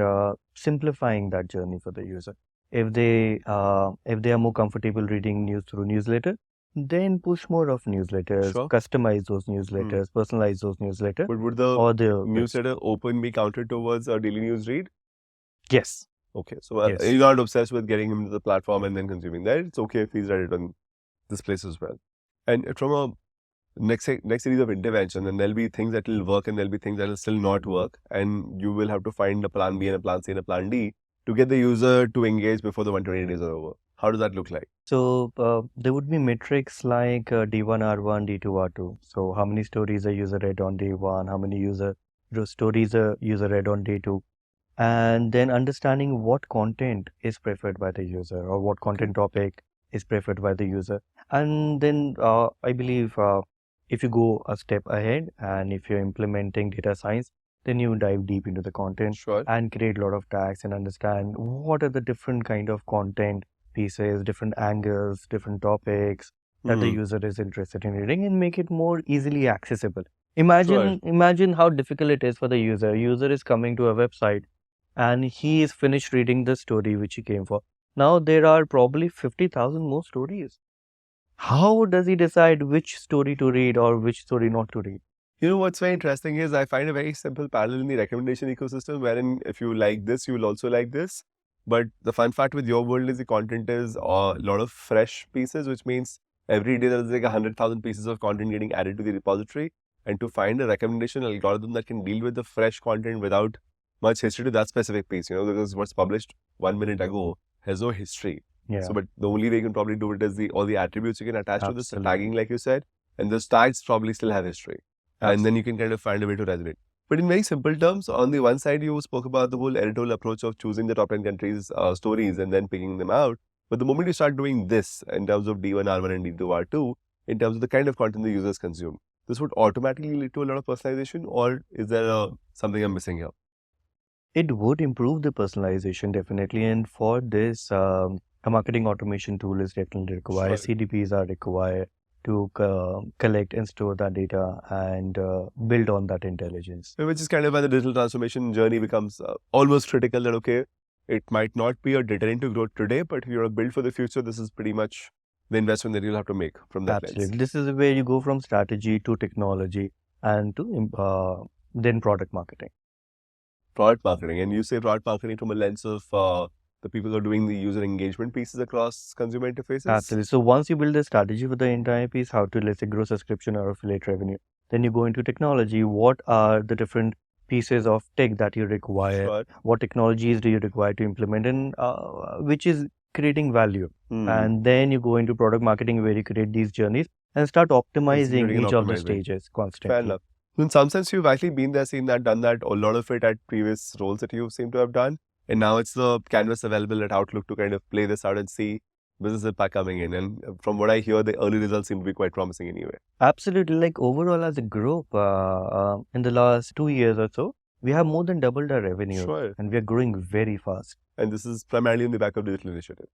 simplifying that journey for the user. If they are more comfortable reading news through newsletter, then push more of newsletters, customize those newsletters, personalize those newsletters. But would the newsletter open be counted towards a daily news read? Yes. Okay, so you're not obsessed with getting him to the platform and then consuming that. It's okay if he's read it on this place as well. And from a next series of intervention, and there'll be things that will work and there'll be things that will still not work. And you will have to find a plan B and a plan C and a plan D to get the user to engage before the 120 days are over. How does that look like? So there would be metrics like D1, R1, D2, R2. So how many stories a user read on day 1, how many user stories a user read on day 2, and then understanding what content is preferred by the user or what content topic is preferred by the user. And then I believe if you go a step ahead and if you're implementing data science, then you dive deep into the content Sure. and create a lot of tags and understand what are the different kind of content pieces, different angles, different topics that the user is interested in reading, and make it more easily accessible. Imagine how difficult it is for the user. User is coming to a website and he is finished reading the story which he came for. Now there are probably 50,000 more stories. How does he decide which story to read or which story not to read? You know what's very interesting is I find a very simple parallel in the recommendation ecosystem wherein if you like this, you will also like this. But the fun fact with your world is the content is a lot of fresh pieces, which means every day there's like 100,000 pieces of content getting added to the repository. And to find a recommendation algorithm that can deal with the fresh content without much history to that specific piece, because what's published 1 minute ago has no history. Yeah. So, but the only way you can probably do it is all the attributes you can attach to this, the Absolutely. tagging, like you said, and those tags probably still have history. And then you can kind of find a way to resonate. But in very simple terms, on the one side, you spoke about the whole editorial approach of choosing the top 10 countries' stories and then picking them out. But the moment you start doing this in terms of D1, R1, and D2, R2, in terms of the kind of content the users consume, this would automatically lead to a lot of personalization, or is there something I'm missing here? It would improve the personalization definitely, and for this, a marketing automation tool is definitely required. Sure. CDPs are required to collect and store that data and build on that intelligence. Which is kind of why the digital transformation journey becomes almost critical. That okay, it might not be a deterrent to growth today, but if you're a build for the future, this is pretty much the investment that you'll have to make from that Absolutely. lens. This is where you go from strategy to technology and to then product marketing. Product marketing, and you say product marketing from a lens of the people who are doing the user engagement pieces across consumer interfaces. Absolutely. So once you build a strategy for the entire piece, how to, let's say, grow subscription or affiliate revenue, then you go into technology. What are the different pieces of tech that you require? Sure. What technologies do you require to implement, and which is creating value? And then you go into product marketing where you create these journeys and start optimizing Executing and each of the optimizing. stages constantly. Fair enough. In some sense, you've actually been there, seen that, done that, a lot of it at previous roles that you seem to have done. And now it's the canvas available at Outlook to kind of play this out and see business impact coming in. And from what I hear, the early results seem to be quite promising anyway. Absolutely. Like overall as a group, in the last 2 years or so, we have more than doubled our revenue. Sure. And we are growing very fast. And this is primarily on the back of digital initiative.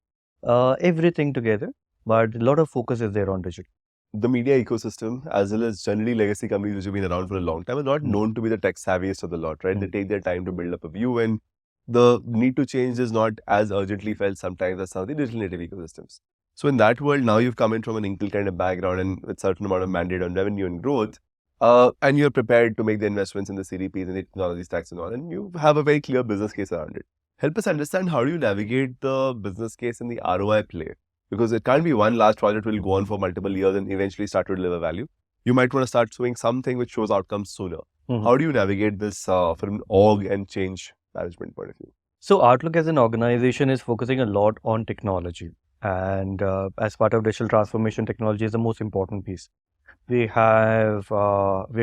Everything together, but a lot of focus is there on digital. The media ecosystem, as well as generally legacy companies which have been around for a long time, are not known to be the tech savviest of the lot, right? They take their time to build up a view, and the need to change is not as urgently felt sometimes as some of the digital native ecosystems. So in that world, now you've come in from an Inkl kind of background and with certain amount of mandate on revenue and growth, and you're prepared to make the investments in the CDPs and the technology stacks and all, and you have a very clear business case around it. Help us understand, how do you navigate the business case and the ROI play? Because it can't be one large project will go on for multiple years and eventually start to deliver value. You might want to start doing something which shows outcomes sooner. How do you navigate this from an org and change management point of view? So Outlook as an organization is focusing a lot on technology. And as part of digital transformation, technology is the most important piece. We're rapidly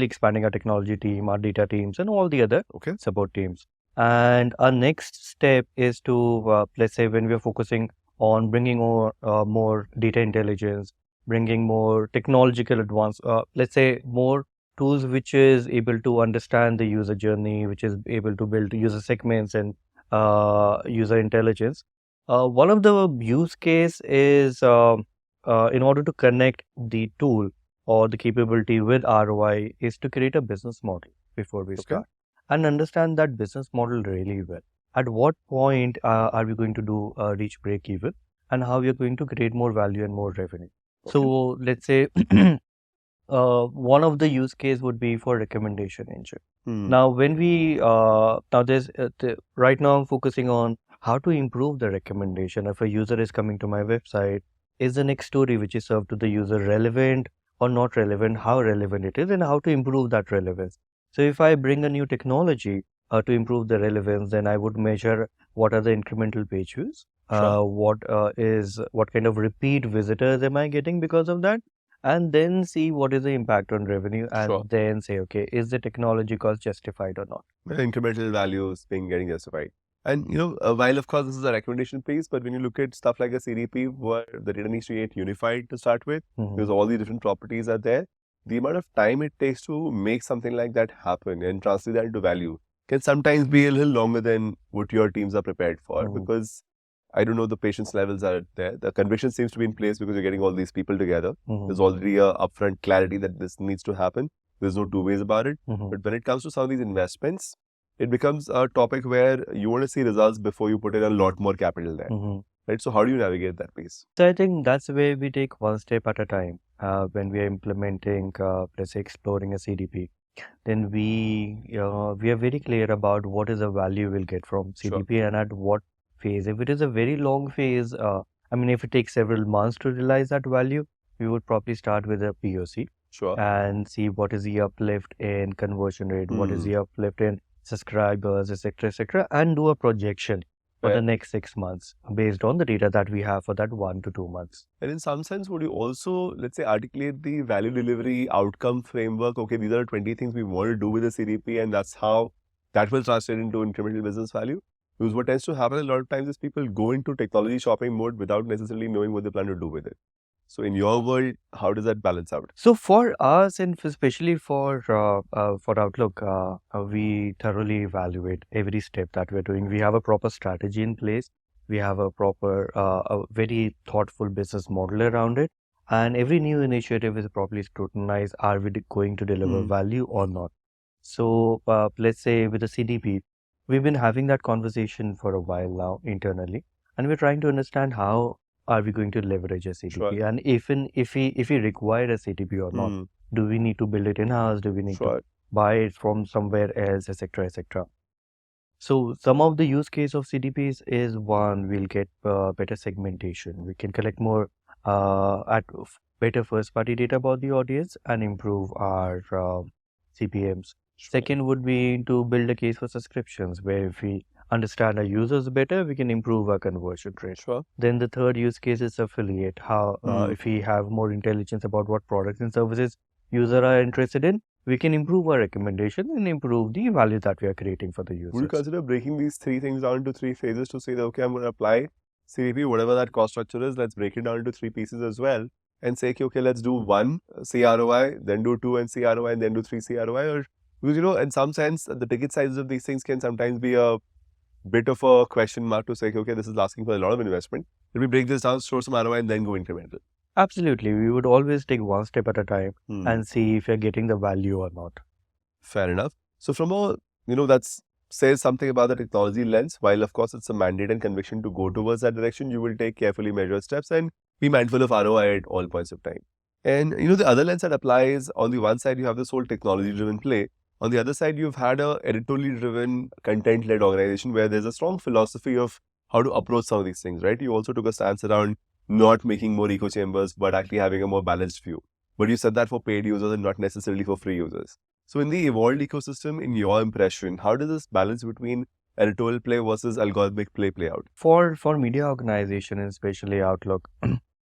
expanding our technology team, our data teams, and all the other support teams. And our next step is to, let's say, when we're focusing on bringing more data intelligence, bringing more technological advance, let's say more tools which is able to understand the user journey, which is able to build user segments and user intelligence. One of the use case is in order to connect the tool or the capability with ROI is to create a business model before we start and understand that business model really well. At what point are we going to reach break even, and how we are going to create more value and more revenue? So let's say one of the use case would be for recommendation engine. Now, when we right now I'm focusing on how to improve the recommendation. If a user is coming to my website, is the next story which is served to the user relevant or not relevant? How relevant it is, and how to improve that relevance. So if I bring a new technology to improve the relevance, then I would measure what are the incremental page views, what kind of repeat visitors am I getting because of that, and then see what is the impact on revenue, and Sure. then say, okay, is the technology cost justified or not? Incremental values getting justified. And while of course this is a recommendation piece, but when you look at stuff like a CDP where the data needs to get unified to start with, because all the different properties are there, the amount of time it takes to make something like that happen and translate that into value can sometimes be a little longer than what your teams are prepared for, because I don't know, the patience levels are there. The conviction seems to be in place because you're getting all these people together. There's already a upfront clarity that this needs to happen. There's no two ways about it. But when it comes to some of these investments, it becomes a topic where you want to see results before you put in a lot more capital there. Right? So how do you navigate that piece? So I think that's where we take one step at a time. When we are implementing, let's say, exploring a CDP, then we are very clear about what is the value we'll get from CDP and at what phase. If it is a very long phase, I mean, if it takes several months to realize that value, we would probably start with a POC and see what is the uplift in conversion rate, what is the uplift in subscribers, etc., and do a projection for the next 6 months based on the data that we have for that 1 to 2 months. And in some sense, would you also, let's say, articulate the value delivery outcome framework? Okay, these are 20 things we want to do with the CDP, and that's how that will translate into incremental business value. Because what tends to happen a lot of times is people go into technology shopping mode without necessarily knowing what they plan to do with it. So in your world, how does that balance out? So for us, and especially for Outlook, we thoroughly evaluate every step that we're doing. We have a proper strategy in place. We have a proper, a very thoughtful business model around it. And every new initiative is properly scrutinized. Are we going to deliver value or not? So let's say with the CDP, we've been having that conversation for a while now internally, and we're trying to understand how are we going to leverage a CDP, and if we require a CDP or not. Do we need to build it in-house? Do we need to buy it from somewhere else, etc., etc.? So some of the use case of CDPs is, one, we'll get better segmentation. We can collect more better first-party data about the audience and improve our CPMs. Second would be to build a case for subscriptions, where if we understand our users better, we can improve our conversion rate. Then the third use case is affiliate. How if we have more intelligence about what products and services users are interested in, we can improve our recommendation and improve the value that we are creating for the users. Would you consider breaking these three things down into three phases to say that, okay, I'm going to apply CDP, whatever that cost structure is, let's break it down into three pieces as well, and say, okay, let's do 1, see ROI, then do 2 and see ROI, and then do 3, see ROI? Or, because, in some sense, the ticket sizes of these things can sometimes be a bit of a question mark to say, okay, this is asking for a lot of investment. Let me break this down, show some ROI, and then go incremental. Absolutely. We would always take one step at a time and see if you're getting the value or not. Fair enough. So from a, that says something about the technology lens, while of course it's a mandate and conviction to go towards that direction, you will take carefully measured steps and be mindful of ROI at all points of time. And, the other lens that applies, on the one side, you have this whole technology-driven play. On the other side, you've had a editorially driven, content-led organization where there's a strong philosophy of how to approach some of these things, right? You also took a stance around not making more echo chambers, but actually having a more balanced view. But you said that for paid users and not necessarily for free users. So in the evolved ecosystem, in your impression, how does this balance between editorial play versus algorithmic play out? For media organization, and especially Outlook,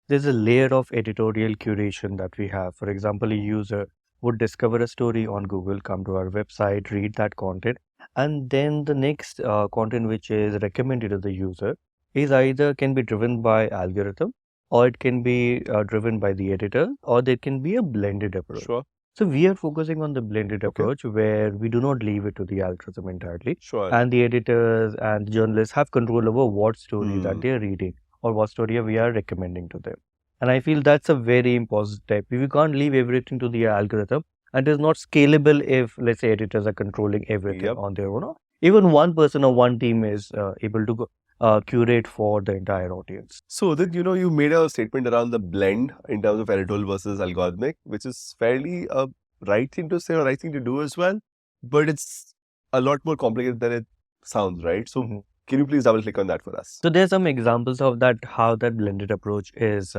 there's a layer of editorial curation that we have. For example, a user would discover a story on Google, come to our website, read that content, and then the next content which is recommended to the user is either can be driven by algorithm, or it can be driven by the editor, or there can be a blended approach. So we are focusing on the blended approach, where we do not leave it to the algorithm entirely. And the editors and journalists have control over what story that they are reading or what story we are recommending to them. And I feel that's a very important step. We can't leave everything to the algorithm, and it is not scalable if, let's say, editors are controlling everything on their own. Even one person or one team is able to curate for the entire audience. So that, you made a statement around the blend in terms of editorial versus algorithmic, which is fairly a right thing to say or right thing to do as well, but it's a lot more complicated than it sounds, right? So can you please double click on that for us? So there's some examples of that, how that blended approach is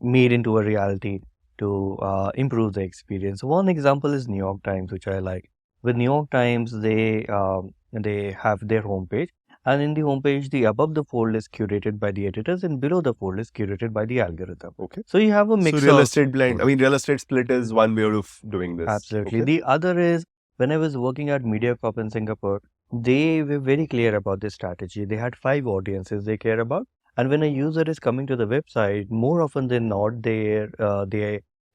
made into a reality to improve the experience. One example is New York Times, which I like. With New York Times, they have their homepage, And in the homepage, the above the fold is curated by the editors and below the fold is curated by the algorithm. Okay. So you have a mix So real of estate blend, I mean, real estate split is one way of doing this. absolutely. Okay. The other is when I was working at MediaCorp in Singapore, they were very clear about this strategy. They had 5 audiences they care about, and when a user is coming to the website, more often than not, their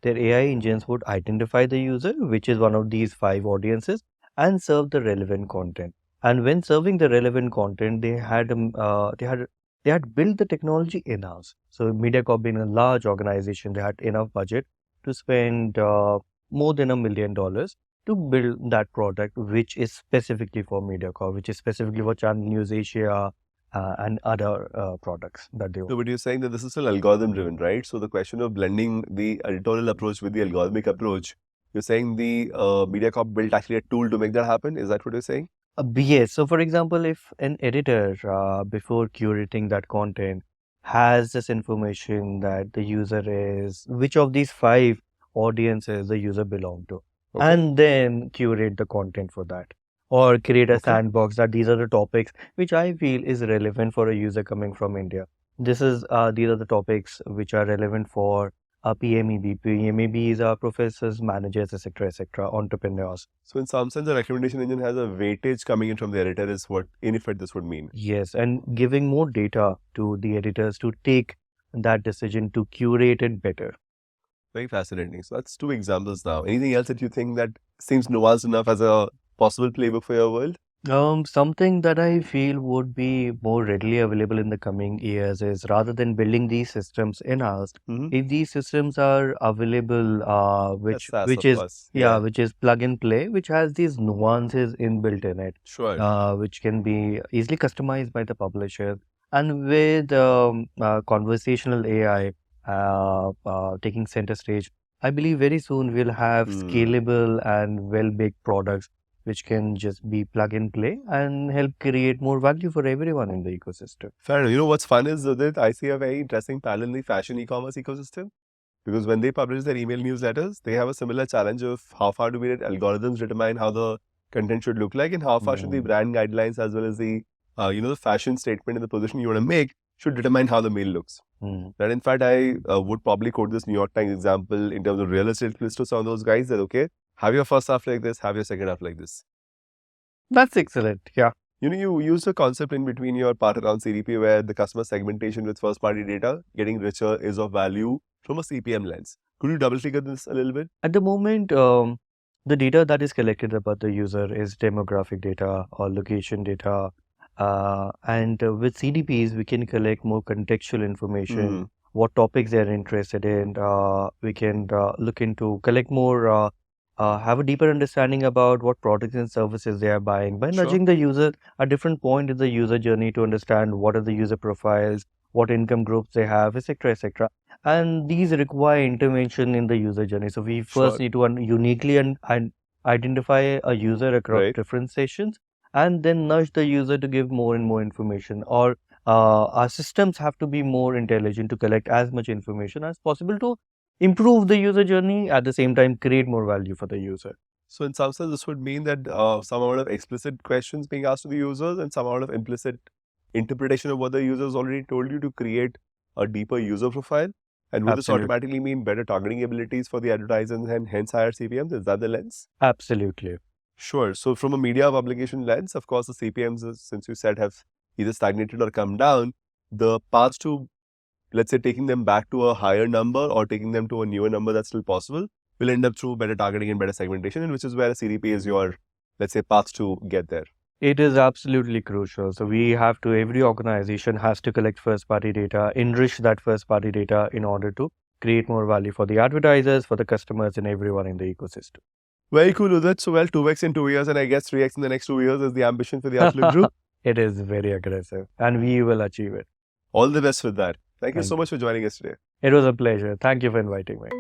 AI engines would identify the user, which is one of these 5 audiences, and serve the relevant content. And when serving the relevant content, they had built the technology in-house. So MediaCorp being a large organization, they had enough budget to spend more than $1 million to build that product, which is specifically for MediaCorp, which is specifically for Channel News Asia and other products that they own. So, but you're saying that this is still algorithm driven, right? So the question of blending the editorial approach with the algorithmic approach, you're saying the MediaCorp built actually a tool to make that happen. Is that what you're saying? Yes. So, for example, if an editor, before curating that content, has this information that the user is, which of these 5 audiences the user belong to, Okay. and then curate the content for that, or create a Okay. sandbox that these are the topics which I feel is relevant for a user coming from India. These are the topics which are relevant for a PMEB. PMEBs are professors, managers, etc., entrepreneurs. So in some sense, the recommendation engine has a weightage coming in from the editor is what in effect this would mean. Yes, and giving more data to the editors to take that decision to curate it better. Very fascinating. So that's 2 examples now. Anything else that you think that seems nuanced enough as a possible playbook for your world? Something that I feel would be more readily available in the coming years is rather than building these systems in-house, Mm-hmm. if these systems are available, which SaaS, which of is course. which is plug and play, which has these nuances inbuilt in it, Sure. which can be easily customized by the publisher, and with conversational AI taking center stage, I believe very soon we'll have scalable and well-baked products which can just be plug and play and help create more value for everyone in the ecosystem. Fair enough. You know what's fun is that I see a very interesting parallel in the fashion e-commerce ecosystem. Because when they publish their email newsletters, they have a similar challenge of how far do we let algorithms determine how the content should look like and how far should the brand guidelines as well as the the fashion statement and the position you want to make should determine how the mail looks. And in fact, I would probably quote this New York Times example in terms of real estate list to some of those guys that, okay, have your first half like this, have your second half like this. That's excellent. Yeah. You know, you used a concept in between your part around CDP where the customer segmentation with first party data getting richer is of value from a CPM lens. Could you double click on this a little bit? At the moment, the data that is collected about the user is demographic data or location data. And with CDPs, we can collect more contextual information, what topics they're interested in. We can look into, collect more, have a deeper understanding about what products and services they are buying by nudging the user at different point in the user journey to understand what are the user profiles, what income groups they have, etc. And these require intervention in the user journey. So we first need to uniquely identify a user across different sessions and then nudge the user to give more and more information. Or our systems have to be more intelligent to collect as much information as possible to improve the user journey, at the same time create more value for the user. So in some sense, this would mean that some amount of explicit questions being asked to the users and some amount of implicit interpretation of what the users already told you to create a deeper user profile. And would this automatically mean better targeting abilities for the advertisers and hence higher CPMs? Is that the lens? Absolutely. Sure. So from a media publication lens, of course, the CPMs, since you said, have either stagnated or come down. The path to, let's say, taking them back to a higher number or taking them to a newer number that's still possible will end up through better targeting and better segmentation, and which is where a CDP is your, let's say, path to get there. It is absolutely crucial. So we have to, every organization has to collect first party data, enrich that first party data in order to create more value for the advertisers, for the customers, and everyone in the ecosystem. Very cool, Udit. So, well, 2x in 2 years, and I guess 3x in the next 2 years is the ambition for the Outlook Group. It is very aggressive, and we will achieve it. All the best with that. Thank you so much for joining us today. It was a pleasure. Thank you for inviting me.